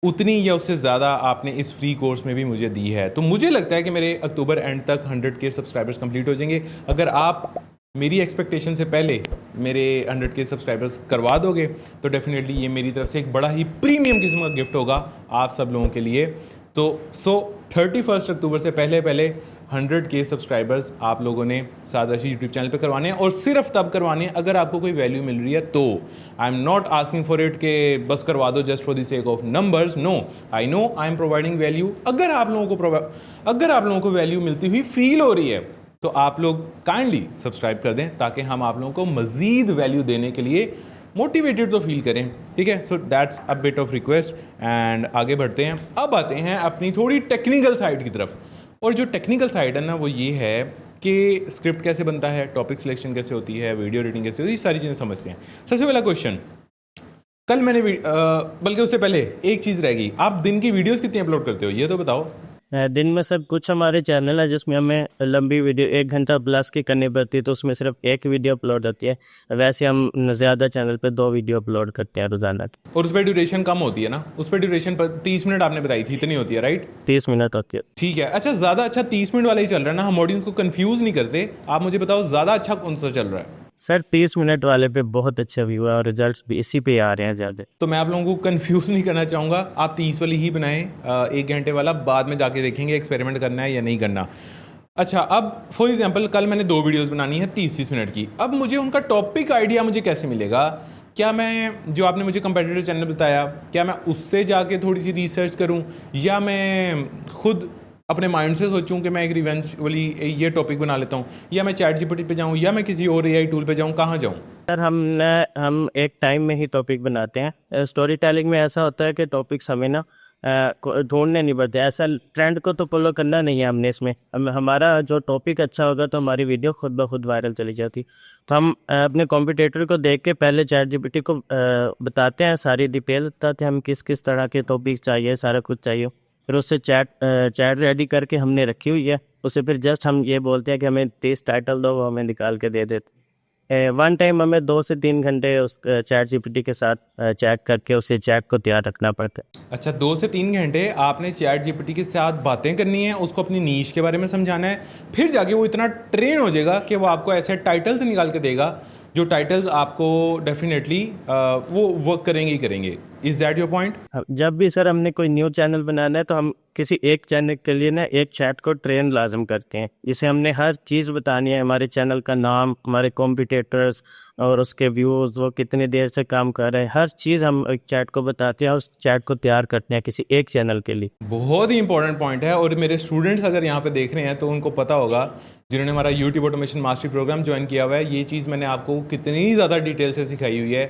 उतनी या उससे ज़्यादा आपने इस फ्री कोर्स में भी मुझे दी है। तो मुझे लगता है कि मेरे अक्टूबर एंड तक 100K सब्सक्राइबर्स कंप्लीट हो जाएंगे। अगर आप मेरी एक्सपेक्टेशन से पहले मेरे 100K सब्सक्राइबर्स करवा दोगे तो डेफिनेटली ये मेरी तरफ से एक बड़ा ही प्रीमियम किस्म का गिफ्ट होगा आप सब लोगों के लिए। तो 31 अक्टूबर से पहले पहले 100K सब्सक्राइबर्स आप लोगों ने सादा शी यूट्यूब चैनल पे करवाने हैं, और सिर्फ तब करवाने हैं अगर आपको कोई वैल्यू मिल रही है। तो I am not asking for it के बस करवा दो just for the sake of numbers. No, I know I am providing value. अगर आप लोगों को वैल्यू मिलती हुई फील हो रही है तो आप लोग काइंडली सब्सक्राइब कर दें ताकि हम आप लोगों को मज़ीद वैल्यू देने के लिए मोटिवेटेड तो फील करें। ठीक है, so that's a bit of request. And आगे बढ़ते हैं, अब आते हैं अपनी थोड़ी टेक्निकल साइड की तरफ। और जो टेक्निकल साइड है ना वो ये है कि स्क्रिप्ट कैसे बनता है, टॉपिक सिलेक्शन कैसे होती है, वीडियो एडिटिंग कैसे होती है, ये सारी चीज़ें समझते हैं। सबसे पहला क्वेश्चन, कल मैंने बल्कि उससे पहले एक चीज़ रह गई, आप दिन की वीडियोज़ कितनी अपलोड करते हो ये तो बताओ। दिन में सर कुछ हमारे चैनल है जिसमें हमें लंबी वीडियो 1 घंटा प्लस की करनी पड़ती है, तो उसमें सिर्फ 1 वीडियो अपलोड होती है। वैसे हम ज़्यादा चैनल पे 2 वीडियो अपलोड करते हैं रोज़ाना। और उस पर ड्यूरेशन कम होती है ना, उस पर ड्यूरेशन 30 मिनट आपने बताई थी, इतनी होती है राइट? 30 मिनट होती है। ठीक है, अच्छा ज़्यादा अच्छा 30 मिनट वाला ही चल रहा है ना, हम ऑडियंस को कंफ्यूज नहीं करते। आप मुझे बताओ ज़्यादा अच्छा कौन सा चल रहा है? सर 30 मिनट वाले पे बहुत अच्छा व्यू है और रिजल्ट्स भी इसी पे आ रहे हैं ज़्यादा। तो मैं आप लोगों को कंफ्यूज नहीं करना चाहूँगा, आप 30 वाली ही बनाएं, 1 घंटे वाला बाद में जाके देखेंगे एक्सपेरिमेंट करना है या नहीं करना। अच्छा, अब फॉर एग्जांपल कल मैंने 2 वीडियोस बनानी है 30-30 मिनट की। अब मुझे उनका टॉपिक आइडिया मुझे कैसे मिलेगा? क्या मैं जो आपने मुझे कंपेटिटर चैनल बताया, क्या मैं उससे जाके थोड़ी सी रिसर्च करूं, या मैं खुद अपने माइंड से सोचूं कि मैं एक रिवेंज वाली ये टॉपिक बना लेता हूं, या मैं चैट जीपीटी पे जाऊं, या मैं किसी और एआई टूल पे जाऊं, कहाँ जाऊं? सर हम एक टाइम में ही टॉपिक बनाते हैं। स्टोरी टेलिंग में ऐसा होता है कि टॉपिक्स हमें ना ढूंढने नहीं पड़ते। ऐसा ट्रेंड को तो फॉलो करना नहीं है हमने इसमें। हमारा जो टॉपिक अच्छा होगा तो हमारी वीडियो खुद ब खुद वायरल चली जाती। तो हम अपने कॉम्पिटिटर को देख के पहले चैट जीपीटी को बताते हैं, सारी डिटेल बताते हैं हम किस किस तरह के टॉपिक चाहिए, सारा कुछ चाहिए। फिर उससे चैट रेडी करके हमने रखी हुई है। उससे फिर जस्ट हम ये बोलते हैं कि हमें 30 टाइटल दो, वो हमें निकाल के दे देते। वन टाइम हमें 2 से 3 घंटे उस चैट जीपीटी के साथ चैट करके उससे चैट को तैयार रखना पड़ता है। अच्छा, 2 से 3 घंटे आपने चैट जीपीटी के साथ बातें करनी है, उसको अपनी नीश के बारे में समझाना है, फिर जाके वो इतना ट्रेन हो जाएगा कि वो आपको ऐसे टाइटल्स निकाल के देगा जो टाइटल्स आपको डेफिनेटली वो वर्क करेंगे ही करेंगे। Is that your point? जब भी सर हमने कोई न्यू चैनल बनाना है तो हम किसी एक चैनल के लिए ना एक चैट को ट्रेन लाजम करते हैं, जिसे हमने हर चीज़ बतानी है, हमारे चैनल का नाम, हमारे कॉम्पिटिटर्स और उसके व्यूज़, वो कितनी देर से काम कर रहे हैं, हर चीज़ हम एक चैट को बताते हैं और उस चैट को तैयार करते हैं किसी एक चैनल के लिए। बहुत ही इंपॉर्टेंट पॉइंट है, और मेरे स्टूडेंट्स अगर यहाँ पे देख रहे हैं तो उनको पता होगा, जिन्होंने हमारा YouTube automation mastery program join किया हुआ है, ये चीज़ मैंने आपको कितनी ज़्यादा डिटेल से सिखाई हुई है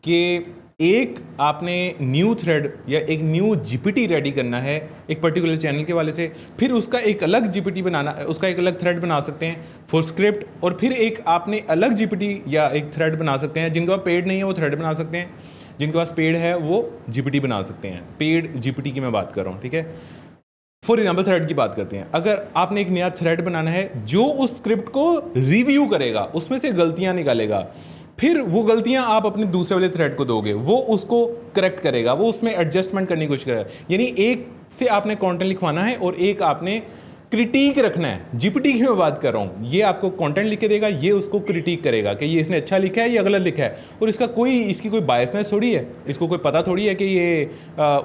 कि एक आपने न्यू थ्रेड या एक न्यू जीपीटी रेडी करना है एक पर्टिकुलर चैनल के वाले से, फिर उसका एक अलग जीपीटी बनाना, उसका एक अलग थ्रेड बना सकते हैं फॉर स्क्रिप्ट, और फिर एक आपने अलग जीपीटी या एक थ्रेड बना सकते हैं। जिनके पास पेड नहीं है वो थ्रेड बना सकते हैं, जिनके पास पेड है वो जीपीटी बना सकते हैं। पेड जीपीटी की मैं बात कर रहा हूँ, ठीक है। फॉर एग्जाम्पल थ्रेड की बात करते हैं। अगर आपने एक नया थ्रेड बनाना है जो उस स्क्रिप्ट को रिव्यू करेगा, उसमें से गलतियाँ निकालेगा, फिर वो गलतियां आप अपने दूसरे वाले थ्रेड को दोगे, वो उसको करेक्ट करेगा, वो उसमें एडजस्टमेंट करने की कोशिश करेगा। यानी एक से आपने कंटेंट लिखवाना है और एक आपने क्रिटिक रखना है। जीपीटी की मैं बात कर रहा हूँ, ये आपको कंटेंट लिख के देगा, ये उसको क्रिटिक करेगा कि ये इसने अच्छा लिखा है या गलत लिखा है, और इसकी कोई बायसनेस थोड़ी है, इसको कोई पता थोड़ी है कि ये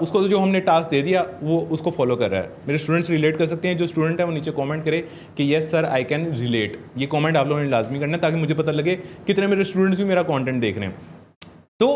उसको जो हमने टास्क दे दिया वो उसको फॉलो कर रहा है। मेरे स्टूडेंट्स रिलेट कर सकते हैं, जो स्टूडेंट है वो नीचे कॉमेंट करे कि yes sir I can relate. ये कॉमेंट आप लोगों ने लाजमी करना है ताकि मुझे पता लगे कितने मेरे स्टूडेंट्स भी मेरा कॉन्टेंट देख रहे हैं। तो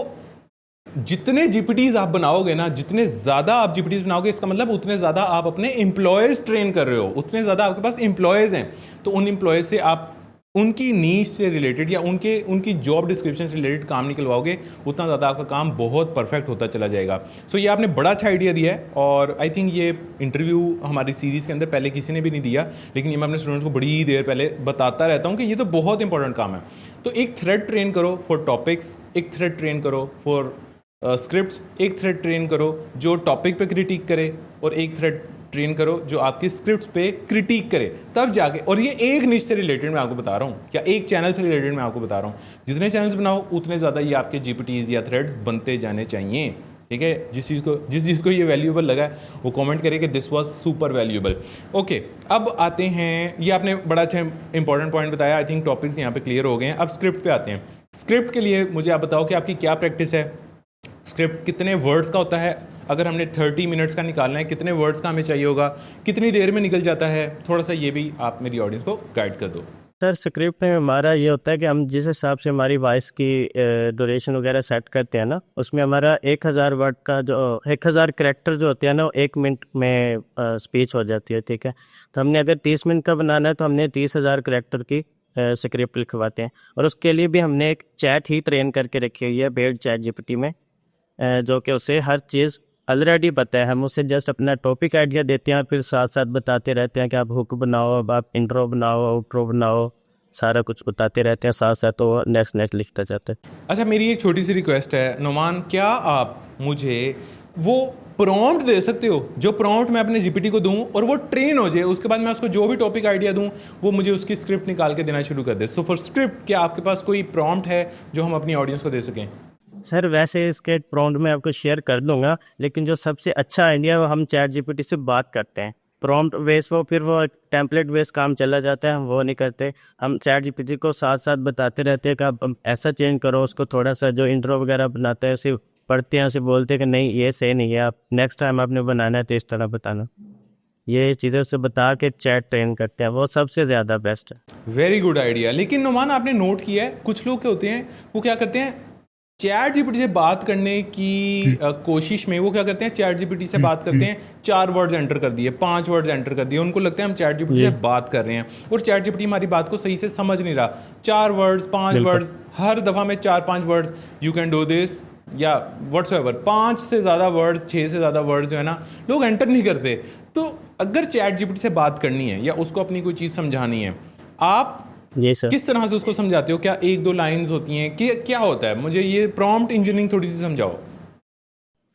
जितने जीपीटीज आप बनाओगे ना, जितने ज़्यादा आप जीपीटीज बनाओगे, इसका मतलब उतने ज़्यादा आप अपने एम्प्लॉयज़ ट्रेन कर रहे हो, उतने ज़्यादा आपके पास एम्प्लॉयज़ हैं। तो उन एम्प्लॉयज़ से आप उनकी नीश से रिलेटेड या उनकी जॉब डिस्क्रिप्शन से रिलेटेड काम निकलवाओगे, उतना ज़्यादा आपका काम बहुत परफेक्ट होता चला जाएगा। सो ये आपने बड़ा अच्छा आइडिया दिया है, और आई थिंक ये इंटरव्यू हमारी सीरीज़ के अंदर पहले किसी ने भी नहीं दिया, लेकिन ये मैं अपने स्टूडेंट्स को बड़ी देर पहले बताता रहता हूँ कि ये तो बहुत इंपॉर्टेंट काम है। तो एक थ्रेड ट्रेन करो फॉर टॉपिक्स, एक थ्रेड ट्रेन करो फॉर स्क्रिप्ट्स, एक थ्रेड ट्रेन करो जो टॉपिक पे क्रिटिक करे, और एक थ्रेड ट्रेन करो जो आपकी स्क्रिप्ट्स पे क्रिटिक करे, तब जाके। और ये एक निश से रिलेटेड मैं आपको बता रहा हूँ, क्या एक चैनल से रिलेटेड मैं आपको बता रहा हूँ। जितने चैनल्स बनाओ उतने ज़्यादा ये आपके जीपीटीज या थ्रेड्स बनते जाने चाहिए, ठीक है। जिस चीज़ को ये वैल्यूएबल लगा है वो कमेंट करे कि this was super valuable. Okay, अब आते हैं, ये आपने बड़ा अच्छा इंपॉर्टेंट पॉइंट बताया। आई थिंक टॉपिक्स यहाँ पे क्लियर हो गए हैं। अब स्क्रिप्ट पे आते हैं। स्क्रिप्ट के लिए मुझे आप बताओ कि आपकी क्या प्रैक्टिस है, स्क्रिप्ट कितने वर्ड्स का होता है, अगर हमने 30 मिनट्स का निकालना है कितने वर्ड्स का हमें चाहिए होगा, कितनी देर में निकल जाता है, थोड़ा सा ये भी आप मेरी ऑडियंस को गाइड कर दो। सर स्क्रिप्ट में हमारा ये होता है कि हम जिस हिसाब से हमारी वॉइस की ड्यूरेशन वगैरह सेट करते हैं ना, उसमें हमारा 1000 वर्ड का जो 1000 कैरेक्टर जो होते हैं ना, वो 1 मिनट में स्पीच हो जाती है, ठीक है। तो हमने अगर 30 मिनट का बनाना है तो हमने 30,000 कैरेक्टर की स्क्रिप्ट लिखवाते हैं, और उसके लिए भी हमने एक चैट ही ट्रेन करके रखी हुई है पेड चैट जीपीटी में, जो कि उसे हर चीज़ ऑलरेडी पता है। हम उसे जस्ट अपना टॉपिक आइडिया देते हैं, फिर साथ साथ बताते रहते हैं कि आप हुक बनाओ, अब आप इंट्रो बनाओ, आउट्रो बनाओ, सारा कुछ बताते रहते हैं साथ साथ, तो नेक्स्ट लिखता जाता है। अच्छा, मेरी एक छोटी सी रिक्वेस्ट है नोमान, क्या आप मुझे वो प्रॉम्प्ट दे सकते हो जो प्रॉम्प्ट मैं अपने जीपीटी को दूं और वो ट्रेन हो जाए, उसके बाद मैं उसको जो भी टॉपिक आइडिया दूं वो मुझे उसकी स्क्रिप्ट निकाल के देना शुरू कर दे। सो फॉर स्क्रिप्ट, क्या आपके पास कोई प्रॉम्प्ट है जो हम अपनी ऑडियंस को दे सकें? सर वैसे इसके प्रॉम्प्ट में आपको शेयर कर दूंगा, लेकिन जो सबसे अच्छा आइडिया है वो हम चैट जीपीटी से बात करते हैं। प्रॉम्प्ट बेस वो टेम्पलेट बेस काम चला जाता है, हम वो नहीं करते। हम चैट जीपीटी को साथ साथ बताते रहते हैं कि आप ऐसा चेंज करो, उसको थोड़ा सा जो इंट्रो वगैरह बनाता है उसे पढ़ते हैं, उसे बोलते हैं कि नहीं ये सही नहीं है, आप नेक्स्ट टाइम आपने बनाना है तो इस तरह बताना। ये चीज़ें उसे बता के चैट ट्रेन करते हैं, वो सबसे ज़्यादा बेस्ट है। Very good idea. लेकिन नुमान आपने नोट किया है कुछ लोग क्या होते हैं, वो क्या करते हैं, चैट जीपीटी से बात करने की कोशिश में वो क्या करते हैं, चैट जीपीटी से बात करते हैं, 4 वर्ड्स एंटर कर दिए, 5 वर्ड्स एंटर कर दिए, उनको लगता है हम चैट जीपीटी से बात कर रहे हैं और चैट जीपीटी हमारी बात को सही से समझ नहीं रहा। 4 वर्ड्स 5 वर्ड्स, हर दफ़ा में 4-5 words, you can do this या व्हाट्सएवर, 5 से ज़्यादा वर्ड्स, 6 से ज़्यादा वर्ड्स जो है ना लोग एंटर नहीं करते। तो अगर चैट जीपीटी से बात करनी है या उसको अपनी कोई चीज़ समझानी है, आप जी सर। किस तरह से उसको समझाते हो? क्या 1-2 लाइंस होती हैं कि क्या होता है? मुझे ये प्रॉम्प्ट इंजीनियरिंग थोड़ी सी समझाओ।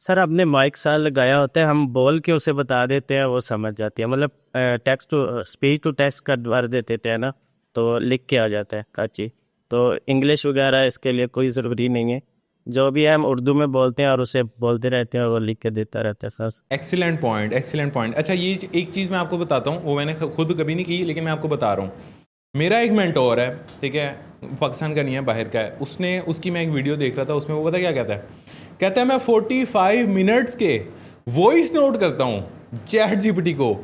सर आपने माइक साथ लगाया होता है, हम बोल के उसे बता देते हैं, वो समझ जाती है। मतलब text to speech to text कर देते हैं ना, तो लिख के आ जाता है काची। तो इंग्लिश वगैरह इसके लिए कोई ज़रूरी नहीं है, जो भी है हम उर्दू में बोलते हैं और उसे बोलते रहते हैं और वो लिख के देता रहता है sir. Excellent point, excellent point. अच्छा, ये एक चीज़ मैं आपको बताता हूँ, वो मैंने खुद कभी नहीं की लेकिन मैं आपको बता रहा हूँ। मेरा एक मेंटोर है, ठीक है, पाकिस्तान का नहीं है, बाहर का है। उसकी मैं एक वीडियो देख रहा था, उसमें वो पता क्या कहता है मैं 45 मिनट्स के वॉइस नोट करता हूँ चैट जीपीटी को,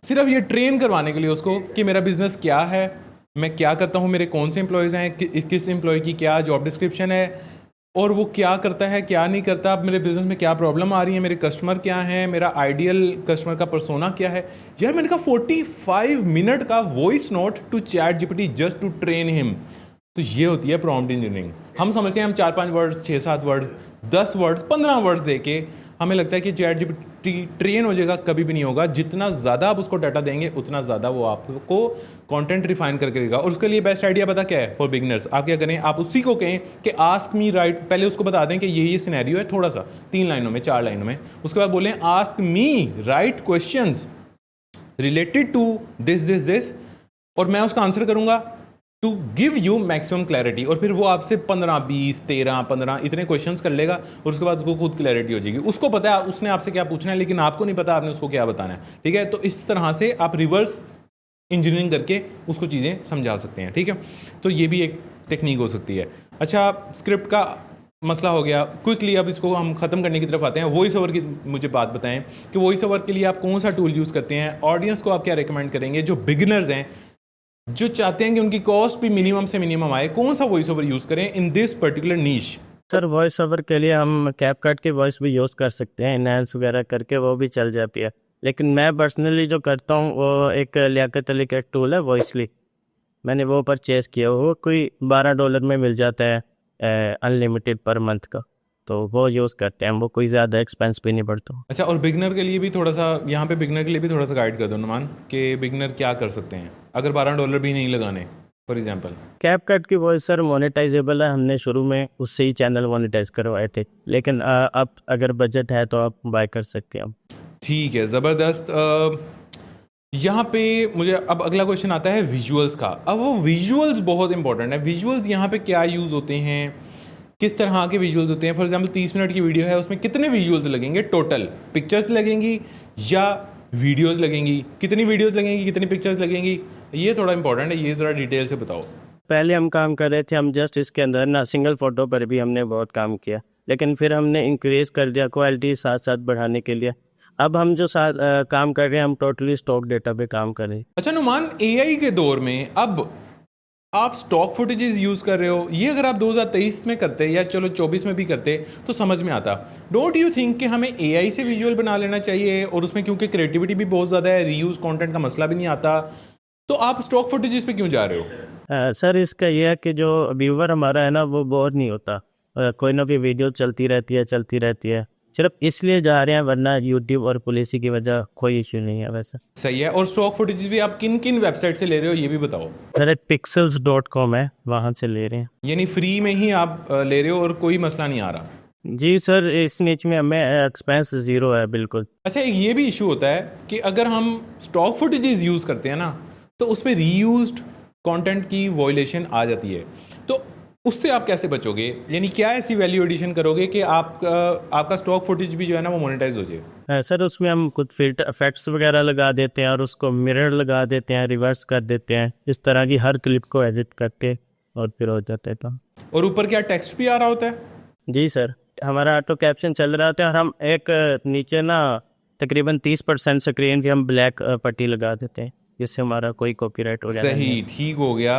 सिर्फ ये ट्रेन करवाने के लिए उसको कि मेरा बिजनेस क्या है, मैं क्या करता हूँ, मेरे कौन से एम्प्लॉयज़ हैं, किस एम्प्लॉय की क्या जॉब डिस्क्रिप्शन है और वो क्या करता है क्या नहीं करता, अब मेरे बिजनेस में क्या प्रॉब्लम आ रही है, मेरे कस्टमर क्या हैं, मेरा आइडियल कस्टमर का पर्सोना क्या है। यार मैंने कहा 45 मिनट का voice note to ChatGPT just to train him. तो ये होती है प्रॉम्प्ट इंजीनियरिंग। हम समझते हैं हम 4-5 वर्ड्स, 6-7 वर्ड्स, 10 वर्ड्स, 15 वर्ड्स देके हमें लगता है कि चैट जीपीटी ट्रेन हो जाएगा, कभी भी नहीं होगा। जितना ज़्यादा आप उसको डाटा देंगे उतना ज़्यादा वो आपको कंटेंट रिफाइन करके देगा। और उसके लिए बेस्ट आइडिया पता क्या है फॉर बिगनर्स? आप क्या करें, आप उसी को कहें कि आस्क मी राइट, पहले उसको बता दें कि ये सिनेरियो है, थोड़ा सा 3 लाइनों में 4 लाइनों में, उसके बाद बोलें ask me right questions related to this और मैं उसका आंसर करूंगा to give you maximum clarity. और फिर वो आपसे 15, 20, 13, 15 इतने क्वेश्चंस कर लेगा और उसके बाद उसको खुद क्लैरिटी हो जाएगी। उसको पता है उसने आपसे क्या पूछना है, लेकिन आपको नहीं पता आपने उसको क्या बताना है। ठीक है, तो इस तरह से आप रिवर्स इंजीनियरिंग करके उसको चीज़ें समझा सकते हैं। ठीक है, तो ये भी एक टेक्निक हो सकती है। अच्छा, स्क्रिप्ट का मसला हो गया। क्विकली अब इसको हम ख़त्म करने की तरफ आते हैं। वॉइस ओवर की मुझे बात बताएं कि वॉइस ओवर के लिए आप कौन सा टूल यूज़ करते हैं, ऑडियंस को आप क्या रिकमेंड करेंगे, जो बिगिनर्स हैं, जो चाहते हैं कि उनकी कॉस्ट भी मिनिमम से मिनिमम आए, कौन सा वॉइस ओवर यूज़ करें in this particular niche? Sir voice over के लिए हम कैपकट की वॉइस भी यूज़ कर सकते हैं, इनहेंस वगैरह करके वो भी चल जाती है। लेकिन मैं पर्सनली जो करता हूँ वो एक लियाकत अली का एक टूल है वॉइसली, मैंने वो परचेज़ किया, वो कोई $12 में मिल जाता है अनलिमिटेड पर मंथ का, तो वो यूज़ करते हैं, वो कोई ज़्यादा एक्सपेंस भी नहीं पड़ता। अच्छा, और बिगनर के लिए भी थोड़ा सा यहाँ पे बिगनर के लिए भी थोड़ा सा गाइड कर दो नुमान कि बिगनर क्या कर सकते हैं अगर $12 भी नहीं लगाने फॉर एग्जांपल। कैपकट की वॉइस सर मोनेटाइजेबल है, हमने शुरू में उससे ही चैनल मोनेटाइज करवाए थे, लेकिन अब अगर बजट है तो आप बाय कर सकते हैं। ठीक है, ज़बरदस्त। यहाँ पे मुझे अब अगला क्वेश्चन आता है विजुअल्स का। अब वो विजुअल्स बहुत इंपॉर्टेंट है। विजुअल्स यहाँ पे क्या यूज़ होते हैं, किस तरह के विजुअल्स होते हैं? फॉर एग्जांपल 30 मिनट की वीडियो है, उसमें कितने विजुअल्स लगेंगे टोटल? पिक्चर्स लगेंगी या वीडियोस लगेंगी? कितनी वीडियोस लगेंगी, कितनी पिक्चर्स लगेंगी? ये थोड़ा इंपॉर्टेंट है, ये ज़रा डिटेल से बताओ। पहले हम काम कर रहे थे, हम जस्ट इसके अंदर ना सिंगल फ़ोटो पर भी हमने बहुत काम किया, लेकिन फिर हमने इंक्रीज़ कर दिया क्वालिटी साथ साथ बढ़ाने के लिए। अब हम जो काम कर रहे हैं, हम टोटली स्टॉक डेटा पे काम कर रहे हैं। अच्छा नुमान, एआई के दौर में अब आप स्टॉक फुटेजेस यूज़ कर रहे हो, ये अगर आप 2023 में करते या चलो 24 में भी करते तो समझ में आता। डोंट यू थिंक कि हमें एआई से विजुअल बना लेना चाहिए? और उसमें क्योंकि क्रिएटिविटी भी बहुत ज़्यादा है, रीयूज़ कंटेंट का मसला भी नहीं आता, तो आप स्टॉक फुटेजेस पे क्यों जा रहे हो? सर इसका यह है कि जो व्यूवर हमारा है ना वो बोर नहीं होता, कोई ना कोई वीडियो चलती रहती है, सिर्फ इसलिए जा रहे हैं, वरना यूट्यूब और पॉलिसी की वजह कोई इशू नहीं है वैसे। सही है। और स्टॉक फुटेजेस भी आप किन किन वेबसाइट से ले रहे हो ये भी बताओ। सर pixels.com है, वहाँ से ले रहे हैं। यानी फ्री में ही आप ले रहे हो और कोई मसला नहीं आ रहा? जी सर, इस नीच में हमें एक्सपेंस ज़ीरो है बिल्कुल। अच्छा, एक ये भी इशू होता है कि अगर हम स्टॉक फुटेजेस यूज़ करते हैं ना तो उस पर रीयूज्ड कंटेंट की वॉयलेशन आ जाती है, तो उससे आप कैसे बचोगे? यानी क्या ऐसी वैल्यू एडिशन करोगे कि आपका स्टॉक फुटेज भी जो है ना वो मोनेटाइज हो जाए? सर उसमें हम कुछ फिल्टर इफेक्ट्स वगैरह लगा देते हैं और उसको मिरर लगा देते हैं, रिवर्स कर देते हैं, इस तरह की हर क्लिप को एडिट करके और फिर हो जाता है काम। और ऊपर क्या टेक्स्ट भी आ रहा होता है? जी सर, हमारा ऑटो कैप्शन चल रहा था और हम एक नीचे ना तकरीबन 30% स्क्रीन की हम ब्लैक पट्टी लगा देते हैं, जिससे हमारा कोई कॉपीराइट वगैरह नहीं सही, ठीक हो गया।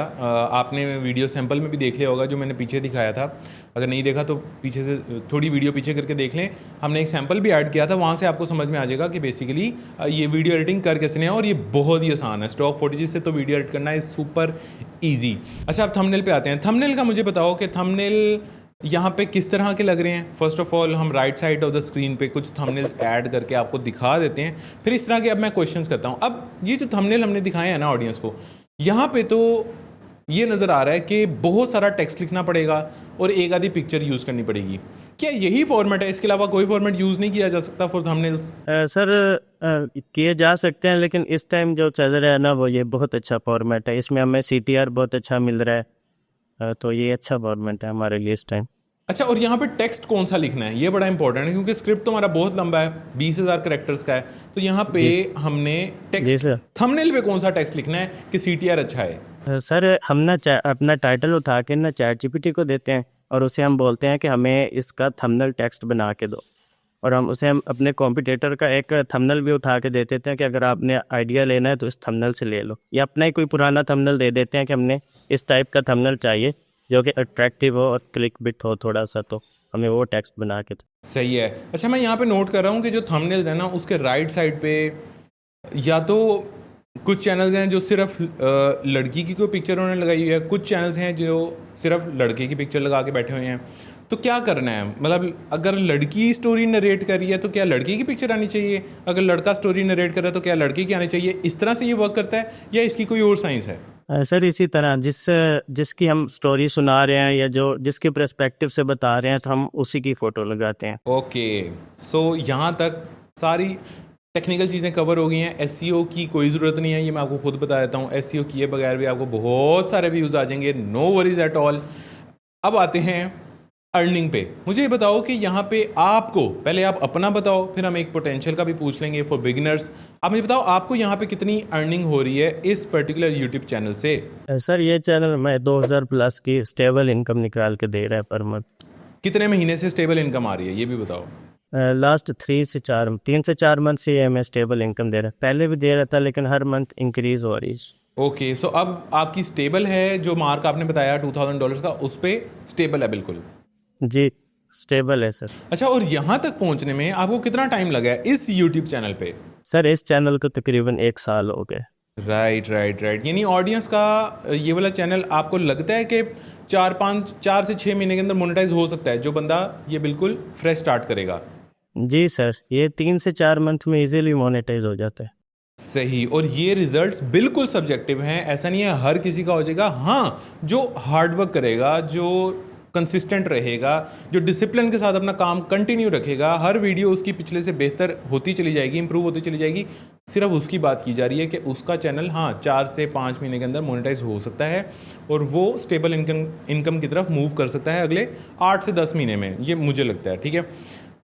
आपने वीडियो सैंपल में भी देख लिया होगा जो मैंने पीछे दिखाया था। अगर नहीं देखा तो पीछे से थोड़ी वीडियो पीछे करके देख लें। हमने एक सैंपल भी ऐड किया था, वहाँ से आपको समझ में आ जाएगा कि बेसिकली ये वीडियो एडिटिंग कर कैसे है, और ये बहुत ही आसान है। स्टॉक फुटेज से तो वीडियो एडिट करना है सुपर ईजी। अच्छा, अब थंबनेल पे आते हैं। थंबनेल का मुझे बताओ कि थंबनेल यहाँ पे किस तरह के लग रहे हैं। फर्स्ट ऑफ ऑल हम right side of the screen पे कुछ थंबनेल्स ऐड करके आपको दिखा देते हैं, फिर इस तरह के अब मैं क्वेश्चंस करता हूँ। अब ये जो थंबनेल हमने दिखाए हैं ना ऑडियंस को, यहाँ पे तो ये नज़र आ रहा है कि बहुत सारा टेक्स्ट लिखना पड़ेगा और एक आधी पिक्चर यूज़ करनी पड़ेगी। क्या यही फॉर्मेट है, इसके अलावा कोई फॉर्मेट यूज़ नहीं किया जा सकता फॉर थंबनेल्स? सर किए जा सकते हैं, लेकिन इस टाइम जो चल रहा है ना वो ये बहुत अच्छा फॉर्मेट है, इसमें हमें CTR बहुत अच्छा मिल रहा है, तो ये अच्छा फॉर्मेट है हमारे लिए इस टाइम। अच्छा, और यहाँ पे टेक्स्ट कौन सा लिखना है ये बड़ा इंपॉर्टेंट है, क्योंकि स्क्रिप्ट तो हमारा बहुत लंबा है, 20,000 कैरेक्टर्स का है। तो यहाँ पे हमने जी टेक्स्ट सर। थंबनेल पे कौन सा टेक्स्ट लिखना है कि CTR अच्छा है? सर हम ना अपना टाइटल उठा के ना ChatGPT को देते हैं और उसे हम बोलते हैं कि हमें इसका थंबनेल टेक्स्ट बना के दो, और हम अपने कॉम्पिटिटर का एक थंबनेल भी उठा के दे देते हैं कि अगर आपने आइडिया लेना है तो इस थंबनेल से ले लो, या अपना ही कोई पुराना थंबनेल दे देते हैं कि हमने इस टाइप का थंबनेल चाहिए जो कि अट्रैक्टिव हो और क्लिक बिट हो थोड़ा सा, तो हमें वो टेक्स्ट बना के दो। सही है। अच्छा, मैं यहाँ पे नोट कर रहा हूँ कि जो थंबनेल्स हैं ना उसके राइट साइड पे या तो कुछ चैनल्स हैं जो सिर्फ लड़की की कोई पिक्चर उन्होंने लगाई हुई है, कुछ चैनल्स हैं जो सिर्फ लड़के की पिक्चर लगा के बैठे हुए हैं। तो क्या करना है, मतलब अगर लड़की स्टोरी नरेट कर रही है तो क्या लड़के की पिक्चर आनी चाहिए, अगर लड़का स्टोरी नरेट कर रहा है तो क्या लड़के की आनी चाहिए? इस तरह से ये वर्क करता है या इसकी कोई और साइंस है? सर इसी तरह जिसकी हम स्टोरी सुना रहे हैं या जो जिसके पर्सपेक्टिव से बता रहे हैं तो हम उसी की फ़ोटो लगाते हैं। ओके, सो यहाँ तक सारी टेक्निकल चीज़ें कवर हो गई हैं। SEO की कोई ज़रूरत नहीं है, ये मैं आपको खुद बता देता हूँ। SEO किए बगैर भी आपको बहुत सारे व्यूज़ आ जाएंगे, नो वरीज एट ऑल। अब आते हैं अर्निंग पे। मुझे ये बताओ कि यहाँ पे आपको, पहले आप अपना बताओ, फिर हम एक पोटेंशियल का भी पूछ लेंगे फॉर बिगिनर्स। आप मुझे बताओ आपको यहाँ पे कितनी अर्निंग हो रही है इस पर्टिकुलर यूट्यूब चैनल से? सर ये चैनल मैं 2000 प्लस की स्टेबल इनकम निकाल के दे रहा है पर मंथ। कितने महीने से स्टेबल इनकम आ रही है ये भी बताओ? लास्ट 3 से 4 मंथ से ये हमें स्टेबल इनकम दे रहा है, पहले भी दे रहा था लेकिन हर मंथ इंक्रीज हो रही है। ओके, सो अब आपकी स्टेबल है, जो मार्क आपने बताया $2000 का, उस पर स्टेबल है बिल्कुल? जी स्टेबल है सर। अच्छा, और यहाँ तक पहुँचने में आपको कितना टाइम लगा है इस यूट्यूब चैनल पे? सर इस चैनल को तकरीबन 1 साल हो गए। राइट। यानी ऑडियंस का ये वाला चैनल आपको लगता है कि 4 से 6 महीने के अंदर मोनेटाइज हो सकता है, जो बंदा ये बिल्कुल फ्रेश स्टार्ट करेगा? जी सर, ये 3 से 4 मंथ में इजीली मोनेटाइज हो जाता है। सही, और ये रिजल्ट्स बिल्कुल सब्जेक्टिव हैं, ऐसा नहीं है हर किसी का हो जाएगा। हाँ, जो हार्डवर्क करेगा, जो कंसिस्टेंट रहेगा, जो डिसिप्लिन के साथ अपना काम कंटिन्यू रखेगा, हर वीडियो उसकी पिछले से बेहतर होती चली जाएगी, इंप्रूव होती चली जाएगी। सिर्फ उसकी बात की जा रही है कि उसका चैनल 4 से 5 महीने के अंदर मोनेटाइज हो सकता है और वो स्टेबल इनकम की तरफ मूव कर सकता है अगले 8 से 10 महीने में, ये मुझे लगता है। ठीक है,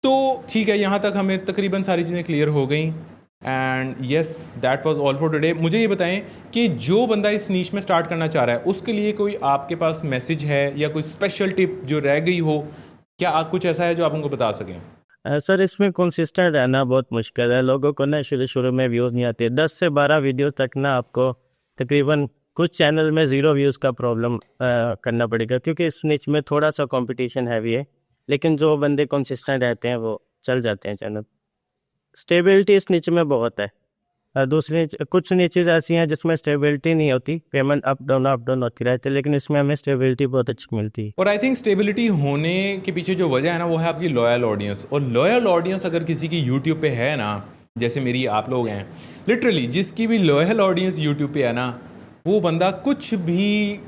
तो ठीक है, यहाँ तक हमें तकरीबन सारी चीज़ें क्लियर हो गई। And yes, that was all for today. मुझे ये बताएं कि जो बंदा इस नीश में स्टार्ट करना चाह रहा है उसके लिए कोई आपके पास मैसेज है या कोई स्पेशल टिप जो रह गई हो, क्या आप कुछ ऐसा है जो आप उनको बता सकें? सर इसमें कंसिस्टेंट रहना बहुत मुश्किल है, लोगों को ना शुरू में व्यूज़ नहीं आते। 10 से 12 वीडियोस तक ना आपको तकरीबन कुछ चैनल में 0 व्यूज़ का प्रॉब्लम करना पड़ेगा, क्योंकि इस निच में थोड़ा सा कंपटीशन हैवी है, लेकिन जो बंदे कंसिस्टेंट रहते हैं वो चल जाते हैं चैनल। स्टेबिलिटी इस निच में बहुत है। दूसरी कुछ नीचेज ऐसी हैं जिसमें स्टेबिलिटी नहीं होती, पेमेंट अप डाउन होती रहती है, लेकिन इसमें हमें स्टेबिलिटी बहुत अच्छी मिलती है। और आई थिंक स्टेबिलिटी होने के पीछे जो वजह है ना वो है आपकी लॉयल ऑडियंस। और लॉयल ऑडियंस अगर किसी की यूट्यूब पे है ना, जैसे मेरी आप लोग हैं, लिटरली जिसकी भी लॉयल ऑडियंस यूट्यूब पे है ना, वो बंदा कुछ भी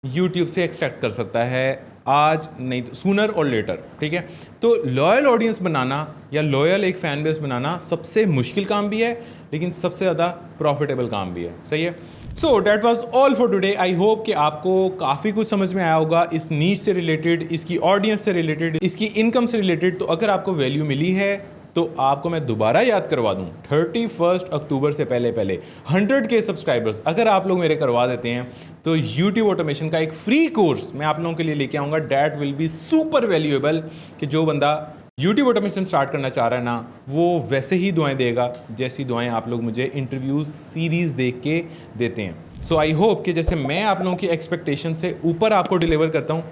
यूट्यूब से एक्सट्रैक्ट कर सकता है, आज नहीं तो सूनर और लेटर। ठीक है, तो लॉयल ऑडियंस बनाना या लॉयल एक फैन बेस बनाना सबसे मुश्किल काम भी है, लेकिन सबसे ज़्यादा प्रॉफिटेबल काम भी है। सही है। So that was all for today. I hope कि आपको काफ़ी कुछ समझ में आया होगा इस नीश से रिलेटेड, इसकी ऑडियंस से रिलेटेड, इसकी इनकम से रिलेटेड। तो अगर आपको वैल्यू मिली है तो आपको मैं दोबारा याद करवा दूं, 31 अक्टूबर से पहले 100K सब्सक्राइबर्स अगर आप लोग मेरे करवा देते हैं तो यूट्यूब ऑटोमेशन का एक फ्री कोर्स मैं आप लोगों के लिए लेके आऊँगा। That will be super valuable, कि जो बंदा यूट्यूब ऑटोमेशन स्टार्ट करना चाह रहा है ना, वो वैसे ही दुआएं देगा जैसी दुआएं आप लोग मुझे इंटरव्यूज सीरीज़ देख के देते हैं। सो आई होप कि जैसे मैं आप लोगों की एक्सपेक्टेशन से ऊपर आपको डिलीवर करता हूँ,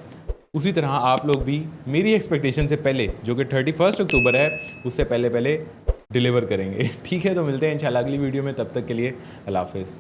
उसी तरह आप लोग भी मेरी एक्सपेक्टेशन से पहले, जो कि 31 अक्टूबर है, उससे पहले डिलीवर करेंगे। ठीक है, तो मिलते हैं इंशाल्लाह अगली वीडियो में। तब तक के लिए अल्लाह हाफिज़।